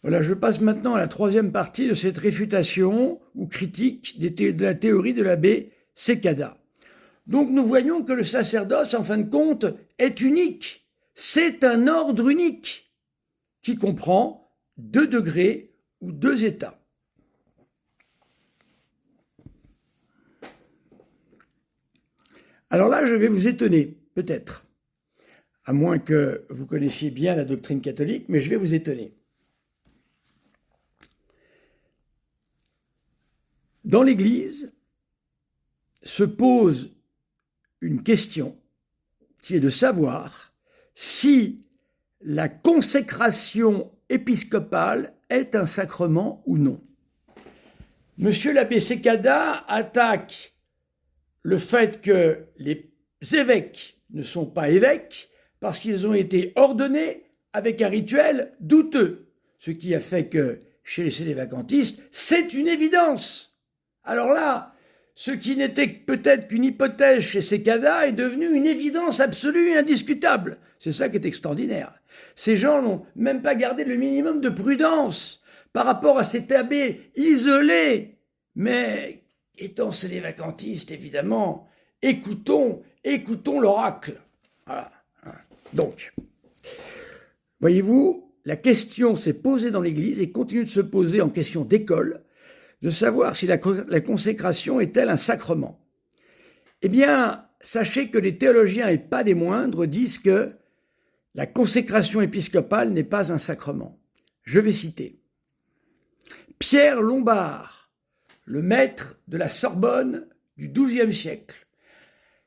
Voilà, je passe maintenant à la troisième partie de cette réfutation ou critique de la théorie de l'abbé Cécada. Donc nous voyons que le sacerdoce, en fin de compte, est unique. C'est un ordre unique qui comprend 2 degrés ou 2 états. Alors là, je vais vous étonner, peut-être, à moins que vous connaissiez bien la doctrine catholique, mais je vais vous étonner. Dans l'Église se pose une question qui est de savoir si la consécration épiscopale est un sacrement ou non. Monsieur l'abbé Cécada attaque le fait que les évêques ne sont pas évêques parce qu'ils ont été ordonnés avec un rituel douteux, ce qui a fait que chez les sédévacantistes, c'est une évidence. Alors là, ce qui n'était peut-être qu'une hypothèse chez Cécada est devenu une évidence absolue et indiscutable. C'est ça qui est extraordinaire. Ces gens n'ont même pas gardé le minimum de prudence par rapport à cet abbé isolé. Mais étant sédévacantiste, évidemment, écoutons l'oracle. Voilà. Donc, voyez-vous, la question s'est posée dans l'Église et continue de se poser en question d'école, de savoir si la consécration est-elle un sacrement. Eh bien, sachez que les théologiens, et pas des moindres, disent que la consécration épiscopale n'est pas un sacrement. Je vais citer Pierre Lombard, le maître de la Sorbonne du XIIe siècle,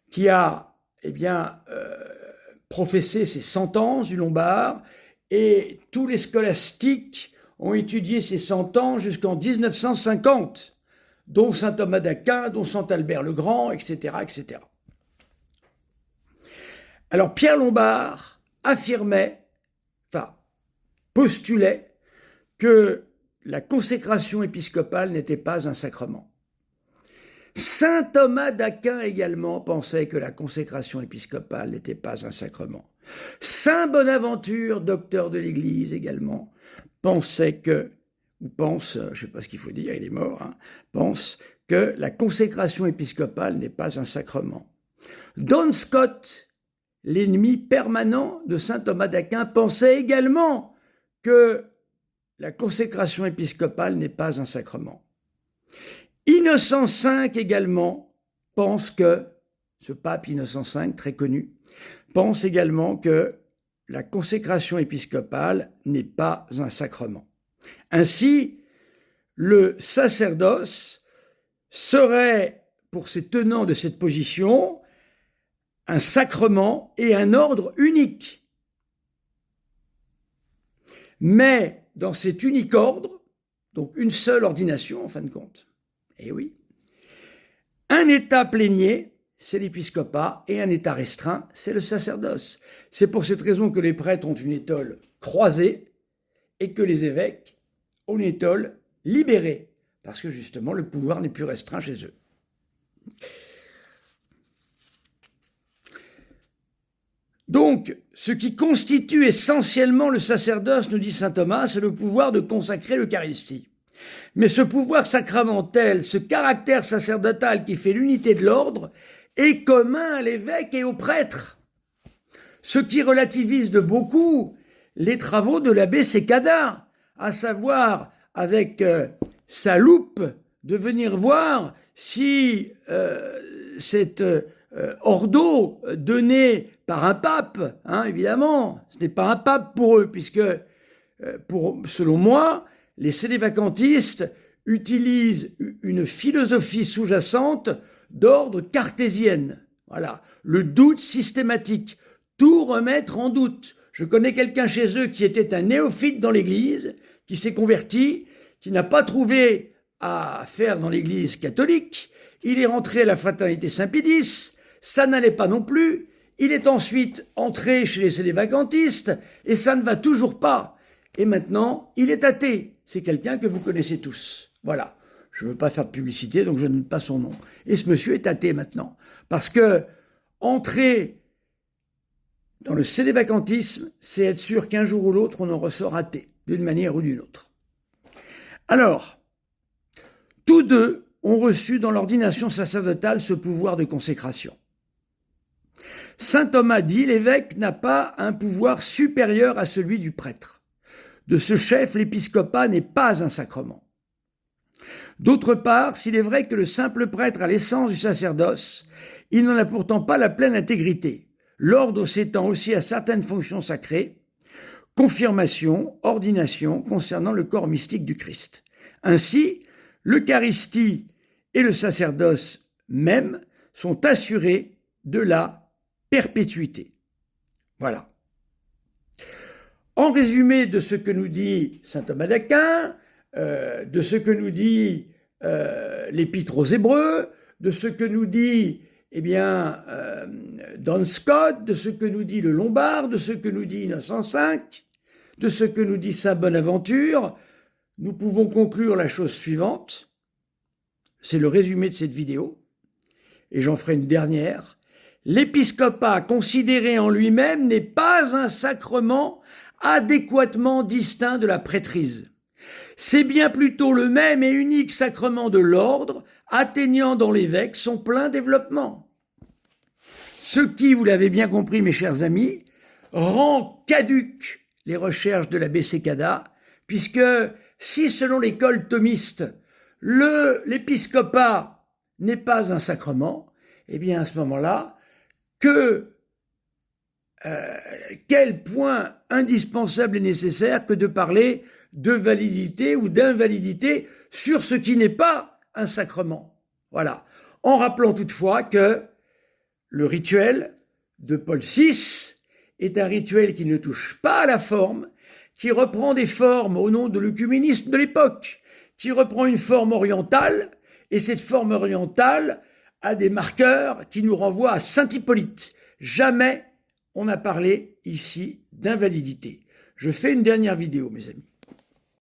qui a professé ses sentences du Lombard, et tous les scolastiques ont étudié ces sentences jusqu'en 1950, dont saint Thomas d'Aquin, dont saint Albert le Grand, etc., etc. Alors Pierre Lombard postulait que la consécration épiscopale n'était pas un sacrement. Saint Thomas d'Aquin également pensait que la consécration épiscopale n'était pas un sacrement. Saint Bonaventure, docteur de l'Église également, pensait que, ou pense, je ne sais pas ce qu'il faut dire, il est mort, pense que la consécration épiscopale n'est pas un sacrement. Don Scott, l'ennemi permanent de saint Thomas d'Aquin, pensait également que la consécration épiscopale n'est pas un sacrement. Innocent V également pense que, ce pape Innocent V, très connu, pense également que la consécration épiscopale n'est pas un sacrement. Ainsi, le sacerdoce serait, pour ces tenants de cette position, un sacrement et un ordre unique. Mais dans cet unique ordre, donc une seule ordination en fin de compte, et oui, un état plénier, c'est l'épiscopat, et un état restreint, c'est le sacerdoce. C'est pour cette raison que les prêtres ont une étole croisée et que les évêques ont une étole libérée, parce que justement le pouvoir n'est plus restreint chez eux. Donc, ce qui constitue essentiellement le sacerdoce, nous dit saint Thomas, c'est le pouvoir de consacrer l'Eucharistie. Mais ce pouvoir sacramentel, ce caractère sacerdotal qui fait l'unité de l'ordre, est commun à l'évêque et aux prêtres. Ce qui relativise de beaucoup les travaux de l'abbé Cécada, à savoir, avec sa loupe, de venir voir si cet ordo donné par un pape, évidemment, ce n'est pas un pape pour eux, puisque, selon moi, les sédévacantistes utilisent une philosophie sous-jacente d'ordre cartésienne. Voilà, le doute systématique, tout remettre en doute. Je connais quelqu'un chez eux qui était un néophyte dans l'Église, qui s'est converti, qui n'a pas trouvé à faire dans l'Église catholique. Il est rentré à la fraternité Saint-Pédis, ça n'allait pas non plus. Il est ensuite entré chez les sédévacantistes, et ça ne va toujours pas. Et maintenant, il est athée. C'est quelqu'un que vous connaissez tous. Voilà. Je ne veux pas faire de publicité, donc je ne donne pas son nom. Et ce monsieur est athée maintenant. Parce que entrer dans le sédévacantisme, c'est être sûr qu'un jour ou l'autre, on en ressort athée. d'une manière ou d'une autre. Alors, tous deux ont reçu dans l'ordination sacerdotale ce pouvoir de consécration. Saint Thomas dit, l'évêque n'a pas un pouvoir supérieur à celui du prêtre. De ce chef, l'épiscopat n'est pas un sacrement. D'autre part, s'il est vrai que le simple prêtre a l'essence du sacerdoce, il n'en a pourtant pas la pleine intégrité. L'ordre s'étend aussi à certaines fonctions sacrées, confirmation, ordination concernant le corps mystique du Christ. Ainsi, l'Eucharistie et le sacerdoce même sont assurés de la perpétuité. Voilà. En résumé de ce que nous dit saint Thomas d'Aquin, de ce que nous dit l'Épître aux Hébreux, de ce que nous dit Don Scott, de ce que nous dit le Lombard, de ce que nous dit Innocent V, de ce que nous dit saint Bonaventure, nous pouvons conclure la chose suivante. C'est le résumé de cette vidéo, et j'en ferai une dernière. L'épiscopat considéré en lui-même n'est pas un sacrement adéquatement distinct de la prêtrise. C'est bien plutôt le même et unique sacrement de l'ordre, atteignant dans l'évêque son plein développement. Ce qui, vous l'avez bien compris mes chers amis, rend caduques les recherches de l'abbé Sécada, puisque si selon l'école thomiste, l'épiscopat n'est pas un sacrement, eh bien à ce moment-là, quel point indispensable et nécessaire que de parler de validité ou d'invalidité sur ce qui n'est pas un sacrement. Voilà. En rappelant toutefois que le rituel de Paul VI est un rituel qui ne touche pas à la forme, qui reprend des formes au nom de l'œcuménisme de l'époque, qui reprend une forme orientale, et cette forme orientale a des marqueurs qui nous renvoient à saint Hippolyte. Jamais on n'a parlé ici d'invalidité. Je fais une dernière vidéo, mes amis.